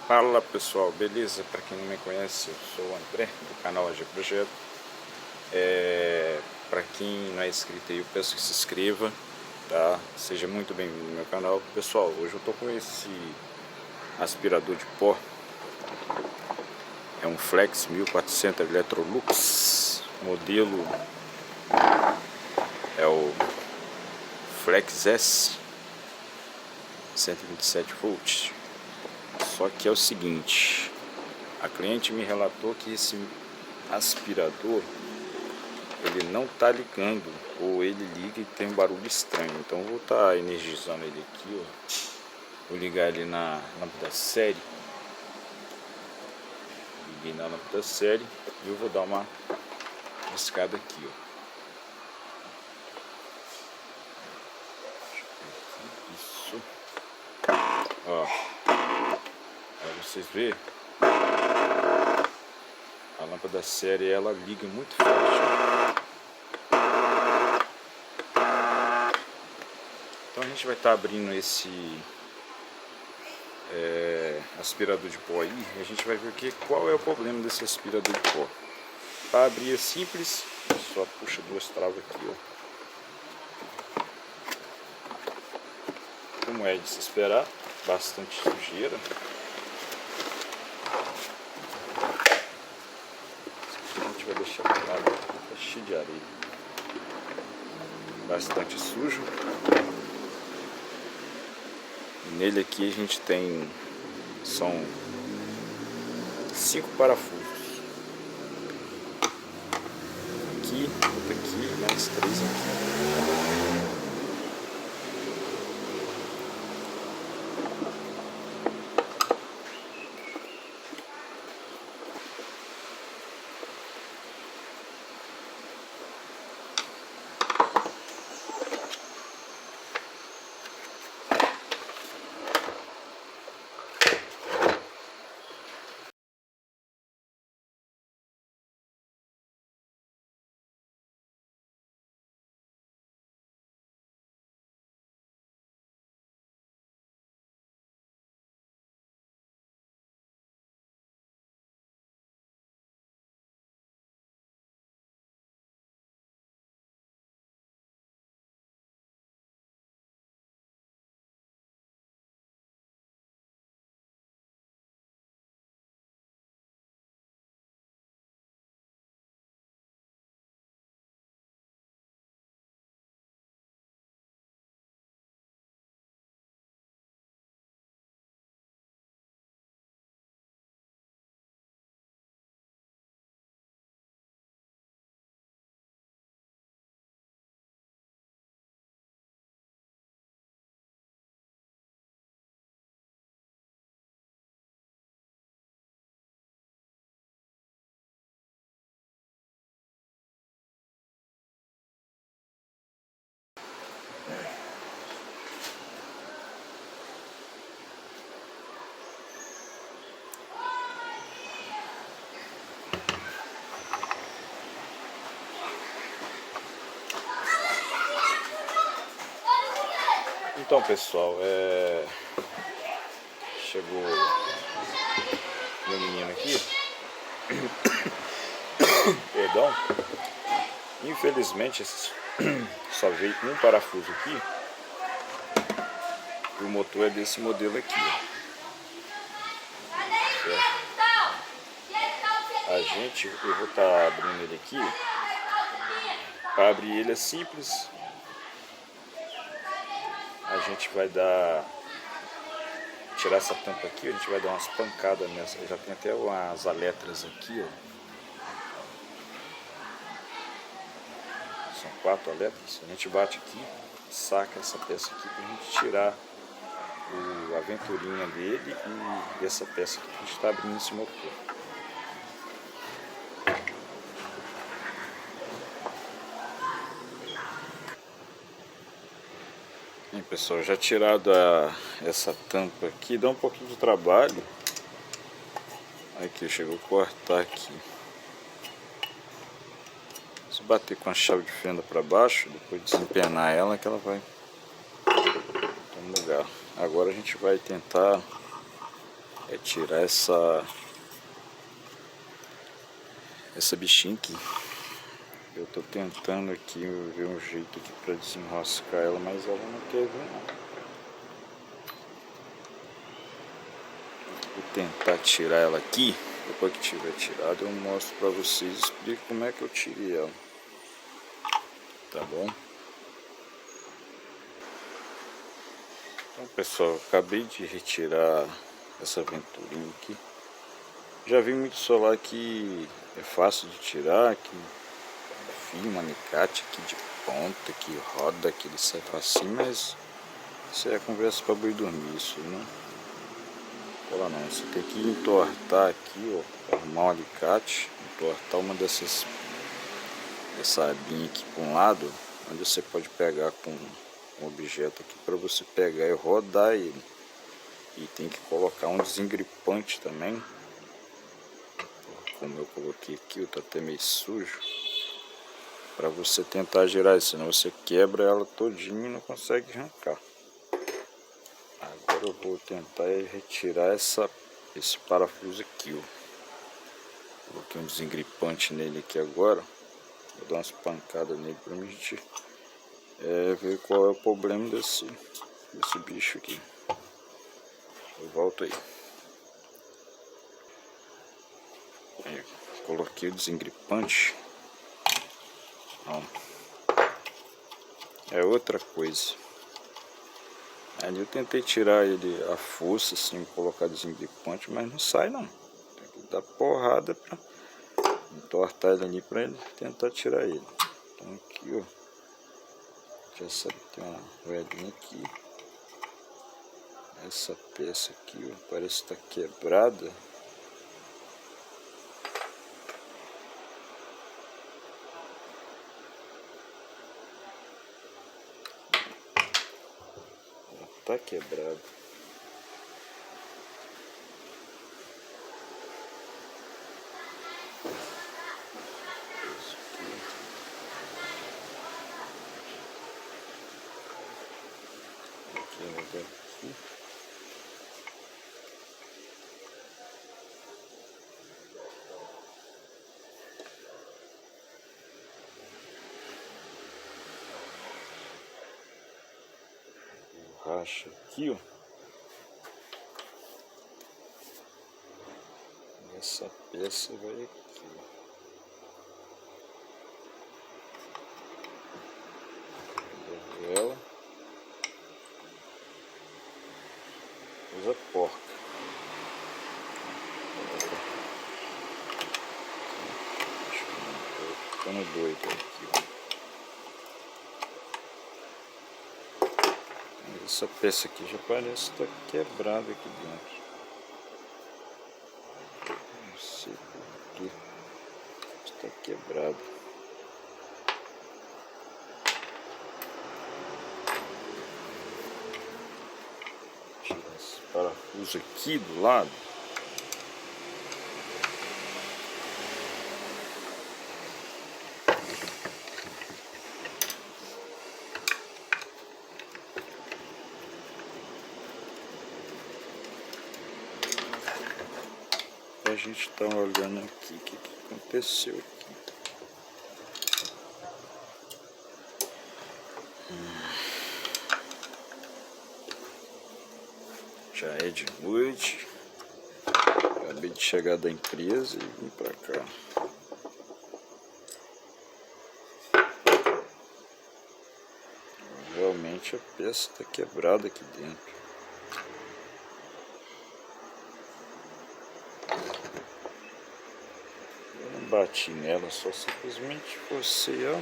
Fala pessoal, beleza? Para quem não me conhece, eu sou o André do canal AG Projeto. Para quem não é inscrito aí, eu peço que se inscreva, tá? Seja muito bem-vindo no meu canal. Pessoal, hoje eu tô com esse aspirador de pó. É um Flex 1400 Electrolux. Modelo é o Flex S 127 volts. Só que é o seguinte, a cliente me relatou que esse aspirador ele não tá ligando, ou ele liga e tem um barulho estranho. Então eu vou estar energizando ele aqui, ó. Vou ligar ele na lâmpada série. Liguei na lâmpada série e eu vou dar uma piscada aqui, ó. Isso. Ó. Para vocês verem, a lâmpada série ela liga muito forte. Então a gente vai estar abrindo esse aspirador de pó aí, e a gente vai ver qual é o problema desse aspirador de pó. Para abrir é simples, só puxa duas travas aqui, ó. Como é de se esperar, bastante sujeira. A gente vai deixar a água cheia de areia, bastante sujo. Nele aqui a gente tem, são 5 parafusos. Aqui, outro aqui, mais 3 aqui. Então pessoal, chegou meu menino aqui, perdão, infelizmente só veio um parafuso aqui, e o motor é desse modelo aqui, certo? Eu vou estar abrindo ele aqui. Para abrir ele é simples, a gente vai tirar essa tampa aqui, a gente vai dar umas pancadas nessa. Já tem até umas aletras aqui, ó. São 4 aletras. A gente bate aqui, saca essa peça aqui pra gente tirar a ventoinha dele e essa peça aqui que a gente está abrindo esse motor. Bem, pessoal, já tirado essa tampa aqui, dá um pouquinho de trabalho. Aqui, chegou a cortar aqui. Se bater com a chave de fenda para baixo, depois desempenar ela, que ela vai no lugar. Agora a gente vai tentar é tirar essa bichinha aqui. Eu tô tentando aqui ver um jeito aqui para desenroscar ela, mas ela não quer vir não. Vou tentar tirar ela aqui. Depois que tiver tirado eu mostro para vocês, explico como é que eu tirei ela. Tá bom? Então pessoal, acabei de retirar essa venturinha aqui. Já vi muito solar que é fácil de tirar, que enfia um alicate aqui de ponta, que roda, que ele sai facinho, mas isso é conversa para boi dormir, isso não cola não. Você tem que entortar aqui, ó, arrumar um alicate, entortar uma essa abinha aqui para um lado, onde você pode pegar com um objeto aqui para você pegar e rodar ele. E tem que colocar um desengripante também, como eu coloquei aqui, tá até meio sujo, para você tentar girar isso, senão você quebra ela todinha e não consegue arrancar. Agora eu vou tentar retirar esse parafuso aqui, ó. Coloquei um desengripante nele aqui agora. Vou dar umas pancadas nele pra mim ver qual é o problema desse bicho aqui. Eu volto aí. Coloquei o desengripante. Ó. É outra coisa. Ali eu tentei tirar ele à força, assim, colocar desengripante, mas não sai não. Tem que dar porrada pra entortar ele ali pra ele tentar tirar ele. Então aqui, ó. Já sabe que tem uma moedinha aqui. Essa peça aqui, ó, parece que tá quebrada. Tá quebrado. Aqui. Racha aqui, ó. Essa peça vai aqui, ó. Ela usa porca. Acho que não tô ficando doido aqui, ó. Essa peça aqui já parece estar quebrada aqui dentro. Não sei porquê. Está quebrado. Tirar esse parafuso aqui do lado. A gente tá olhando aqui o que aconteceu aqui. Já é de noite. Acabei de chegar da empresa e vim pra cá. Realmente a peça tá quebrada aqui dentro. Bati nela, só simplesmente forcei, ó.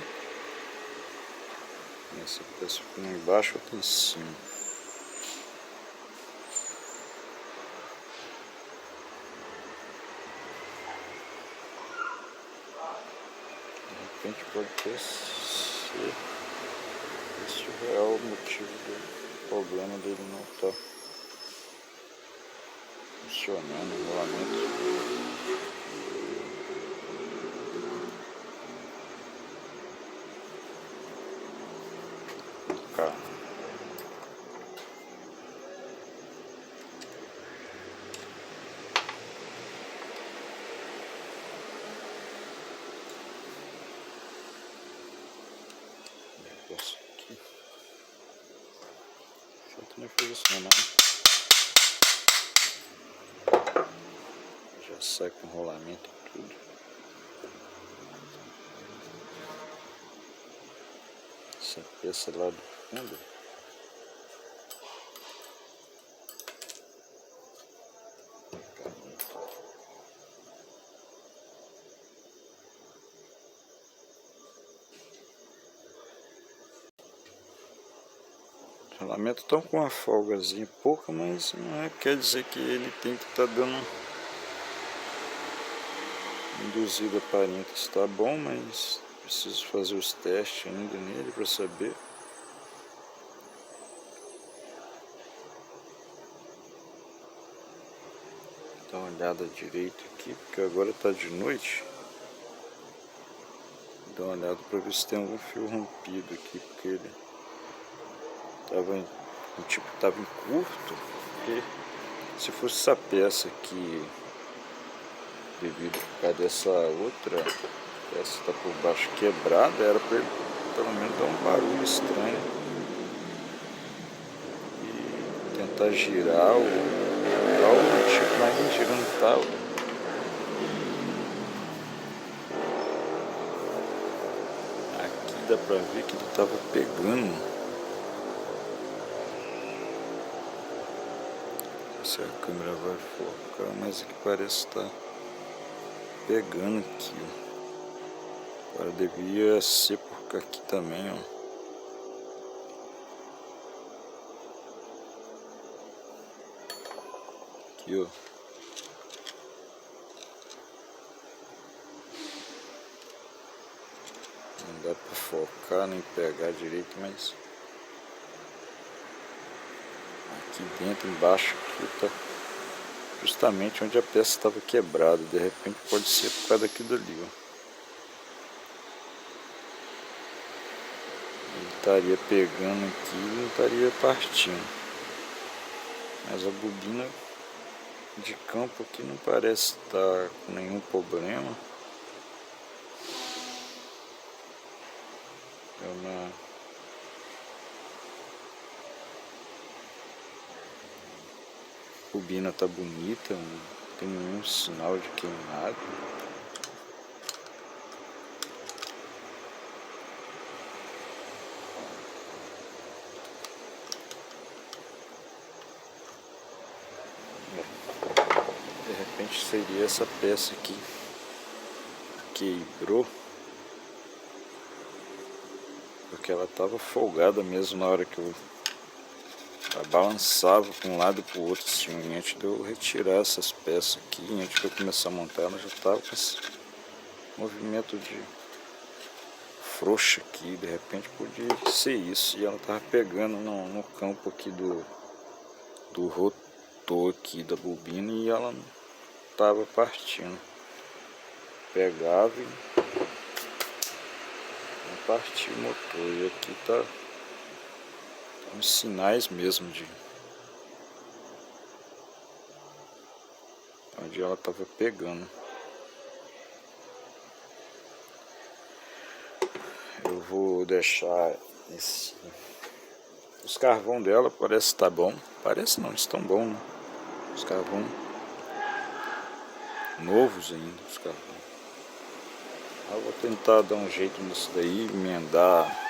Essa peça ficou embaixo, outra em cima. De repente pode ter sido esse o real motivo do problema dele não estar funcionando o rolamento. nem fez isso não. Já sai com rolamento e tudo. Essa peça lá do fundo. Os rolamentos estão com uma folgazinha pouca, mas não é, quer dizer que ele tem que estar dando induzida aparenta está bom, mas preciso fazer os testes ainda nele para saber. Dá uma olhada direito aqui, porque agora está de noite. Dá uma olhada para ver se tem algum fio rompido aqui, porque ele estava em curto. E se fosse essa peça aqui, devido por causa dessa outra peça está por baixo quebrada, era para ele pelo menos dar um barulho estranho e tentar girar o tipo, mas nem girando tal. Aqui dá para ver que ele estava pegando. Se a câmera vai focar, mas aqui parece estar pegando aqui, ó. Agora devia ser por aqui também, ó. Aqui, ó. Não dá para focar nem pegar direito, mas aqui dentro, embaixo, aqui tá justamente onde a peça estava quebrada. De repente pode ser por causa daquilo ali, ó. Ele estaria pegando aqui e não estaria partindo. Mas a bobina de campo aqui não parece estar com nenhum problema. A bobina tá bonita, não tem nenhum sinal de queimado. De repente seria essa peça aqui que quebrou, porque ela estava folgada mesmo na hora que eu balançava para um lado e para o outro, assim, antes de eu retirar essas peças aqui, antes de eu começar a montar, ela já estava com esse movimento de frouxa aqui. De repente podia ser isso, e ela estava pegando no campo aqui do rotor aqui da bobina, e ela não estava partindo. Pegava e não partia o motor, e aqui tá uns sinais mesmo de onde ela estava pegando. Eu vou deixar os carvão dela, parece que tá bom. Parece não, estão bons, né? Os carvão novos ainda, os carvão. Eu vou tentar dar um jeito nisso daí, emendar,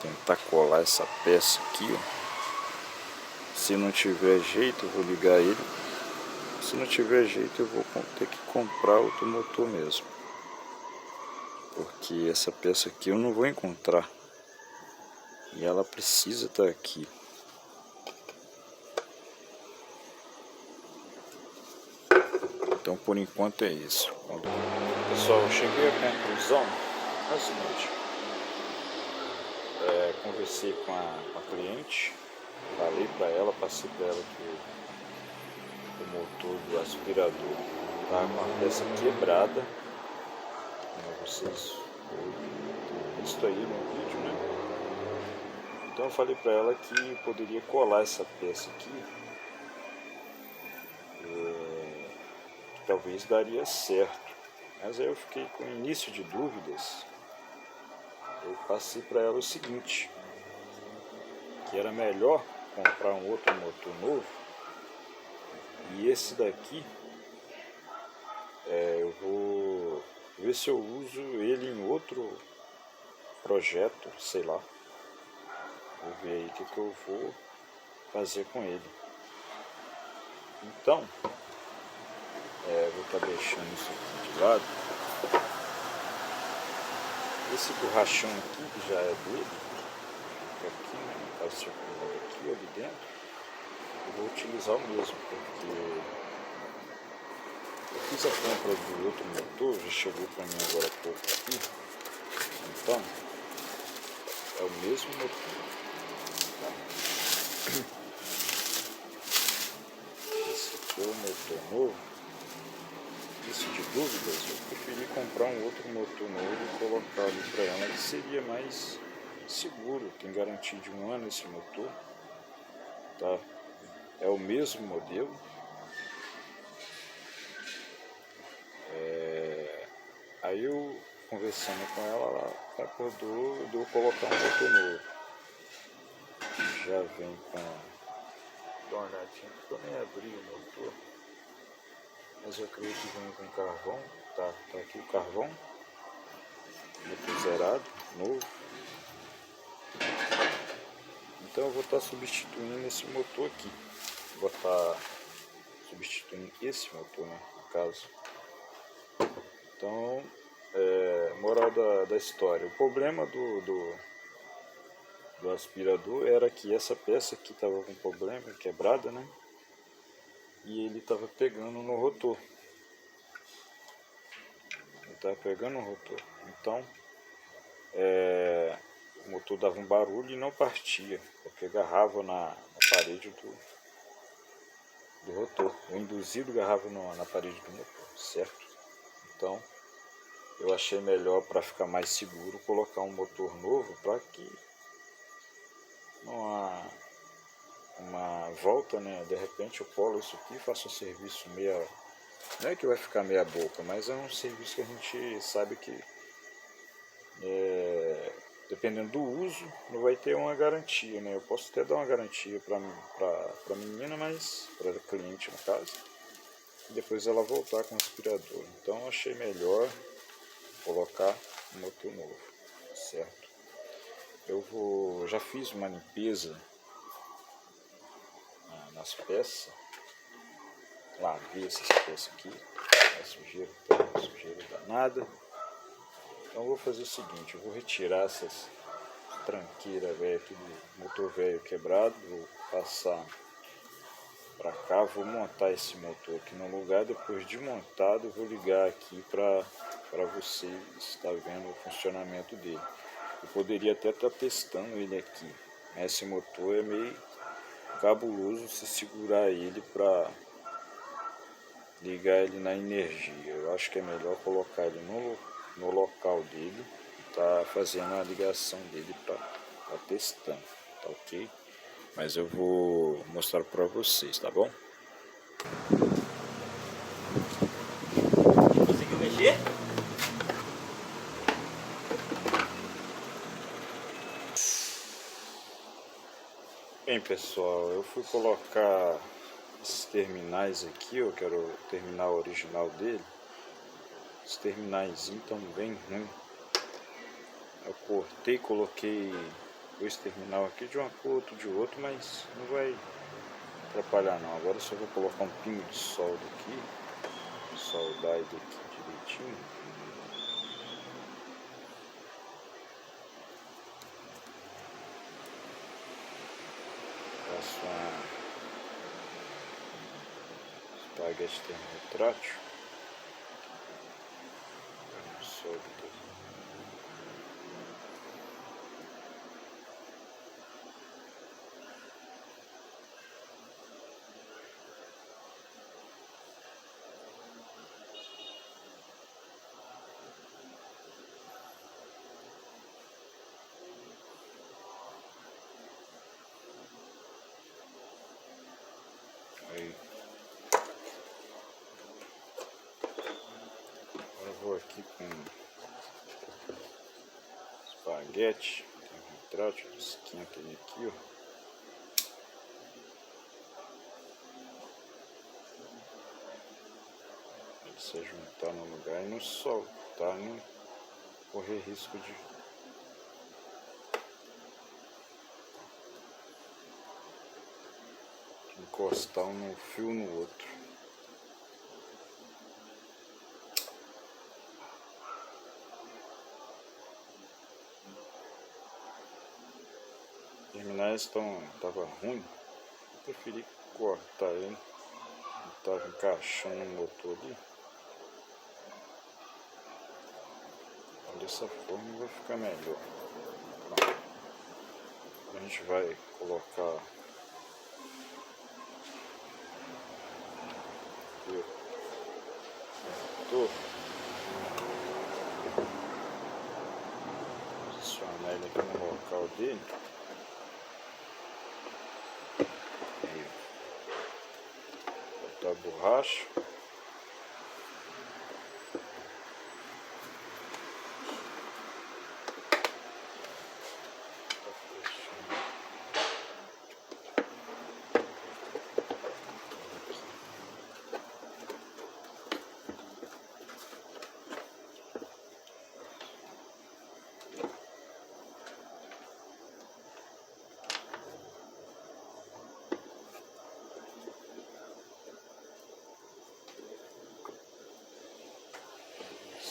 tentar colar essa peça aqui, ó. Se não tiver jeito, eu vou ligar ele. Se não tiver jeito, eu vou ter que comprar outro motor mesmo, porque essa peça aqui eu não vou encontrar, e ela precisa estar aqui. Então por enquanto é isso. Pessoal, eu cheguei à conclusão. É o seguinte, conversei com a cliente, falei para ela, passei para ela que o motor do aspirador tá com a peça quebrada, como vocês viram isso aí no vídeo, né? Então eu falei para ela que poderia colar essa peça aqui, que talvez daria certo. Mas aí eu fiquei com início de dúvidas. Eu passei para ela o seguinte, que era melhor comprar um outro motor novo. E esse daqui eu vou ver se eu uso ele em outro projeto, sei lá. Vou ver aí o que eu vou fazer com ele. Então, vou estar deixando isso aqui de lado. Esse borrachão aqui, que já é dele, fica aqui, né? Tá circulando aqui, ali dentro. Eu vou utilizar o mesmo, porque eu fiz a compra do outro motor, já chegou para mim agora há pouco aqui. Então, é o mesmo motor. Tá? Esse aqui é o motor novo. Isso de dúvidas, eu preferi comprar um outro motor novo e colocar ali para ela, que seria mais seguro. Tem garantia de 1 ano esse motor, tá? É o mesmo modelo. Aí eu, conversando com ela acordou de eu colocar um motor novo. Já vem com... Dá uma olhadinha, eu nem abri o motor, mas eu creio que vem com carvão. Tá aqui o carvão, motor zerado, novo. Então eu vou estar substituindo esse motor aqui. Vou estar substituindo esse motor, né, no caso. Então, moral da história. O problema do aspirador era que essa peça aqui estava com problema, quebrada, né? E ele estava pegando no rotor. Então, o motor dava um barulho e não partia, porque agarrava na parede do rotor. O induzido agarrava na parede do motor, certo? Então, eu achei melhor, para ficar mais seguro, colocar um motor novo, para que uma volta, né? De repente eu colo isso aqui e faço um serviço meia... Não é que vai ficar meia boca, mas é um serviço que a gente sabe que, dependendo do uso, não vai ter uma garantia, né? Eu posso até dar uma garantia para menina, mas para cliente no caso, e depois ela voltar com o aspirador. Então eu achei melhor colocar um motor novo, certo? Já fiz uma limpeza nas peças, lavei essas peças aqui, a sujeira danada. Então eu vou fazer o seguinte, eu vou retirar essas tranqueiras velhas aqui do motor velho quebrado, vou passar para cá, vou montar esse motor aqui no lugar. Depois de montado eu vou ligar aqui para você estar vendo o funcionamento dele. Eu poderia até estar testando ele aqui, mas esse motor é meio cabuloso se segurar ele para ligar ele na energia. Eu acho que é melhor colocar ele no local dele e tá fazendo a ligação dele para testando, tá ok? Mas eu vou mostrar para vocês, tá bom? Conseguiu mexer? Bem, pessoal, eu fui colocar esses terminais aqui, eu quero o terminal original dele. Os terminais estão bem ruins. Eu cortei, coloquei dois terminal aqui de uma cor, outro de outro, mas não vai atrapalhar não. Agora eu só vou colocar um pingo de solda aqui, soldar ele aqui direitinho. Faço uma espaguete termotrátil. Soldo tudo. Aí. Agora eu vou aqui com espaguete, termotrátil, esquenta ele aqui, ó. você juntar no lugar e não soltar, não correr risco de encostar um fio no outro. Os terminais tava ruim, eu preferi cortar ele, estava encaixando no motor ali. Dessa forma vai ficar melhor. Pronto. A gente vai colocar o motor, posicionar ele aqui no local dele. Aí, botar a borracha.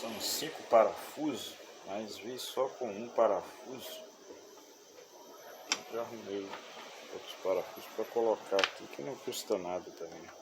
São 5 parafusos, mas vi só com um parafuso. Já arrumei outros parafusos para colocar aqui, que não custa nada também.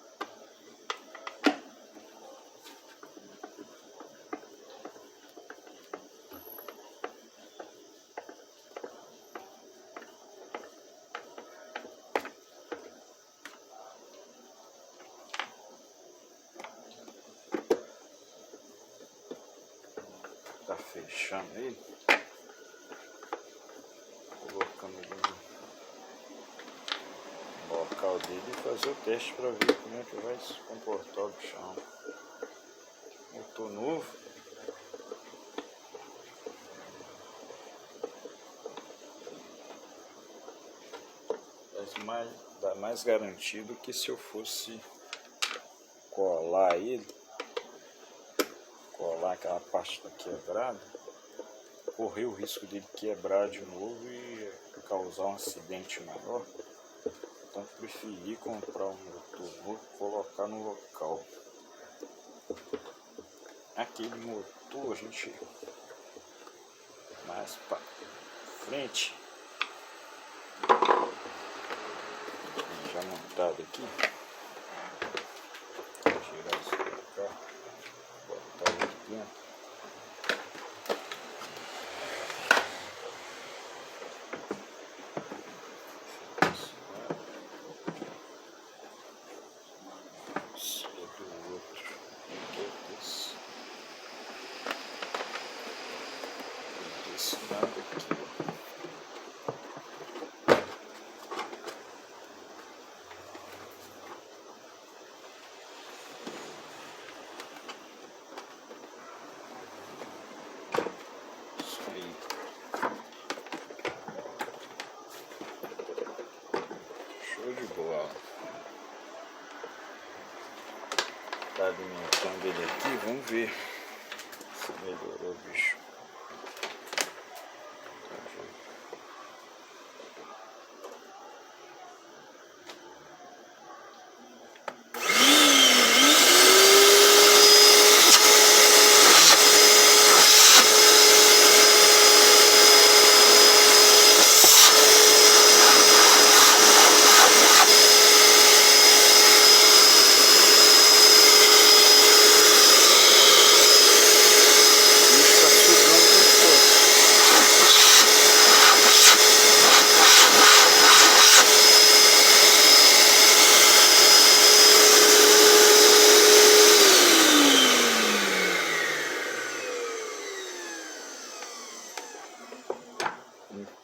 Tá fechando ele, colocando ele no local dele e fazer o teste para ver como é que vai se comportar o bichão. Motor novo, dá mais garantido que se eu fosse colar ele, colar aquela parte da quebrada, correr o risco dele quebrar de novo e causar um acidente maior. Então preferi comprar um motor novo e colocar no local. Aquele motor, a gente, mais para frente, já montado aqui, vou tirar isso pra cá, botar ele aqui dentro. Show de bola. Tá alimentando ele aqui, vamos ver se melhorou o bicho.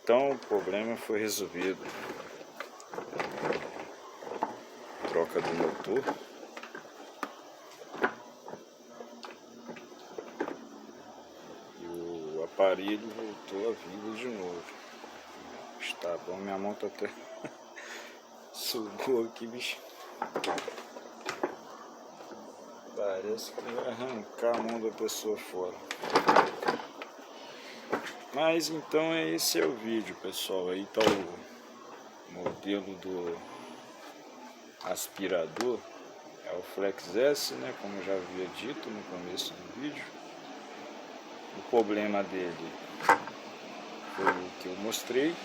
Então o problema foi resolvido. Troca do motor. E o aparelho voltou à vida de novo. Está bom, minha mão tá até sugou aqui, bicho. Tá Parece que vai arrancar a mão da pessoa fora. Mas então esse é o vídeo, pessoal. Aí tá o modelo do aspirador. É o Flex S, né? Como eu já havia dito no começo do vídeo. O problema dele foi o que eu mostrei,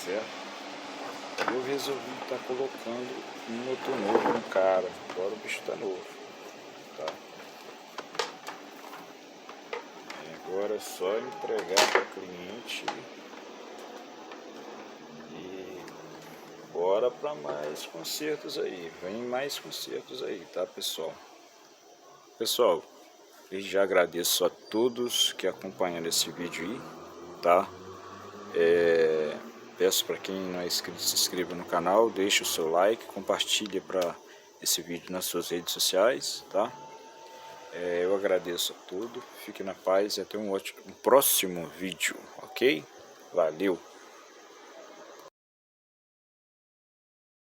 certo? Eu resolvi estar colocando um motor novo no cara. Agora o bicho tá novo, tá? Agora é só entregar para o cliente e bora para mais consertos aí. Vem mais consertos aí, tá, pessoal? Pessoal, eu já agradeço a todos que acompanharam esse vídeo aí, tá? Peço para quem não é inscrito, se inscreva no canal, deixe o seu like, compartilhe para esse vídeo nas suas redes sociais, tá? Eu agradeço a todos, fique na paz e até um próximo vídeo, ok? Valeu!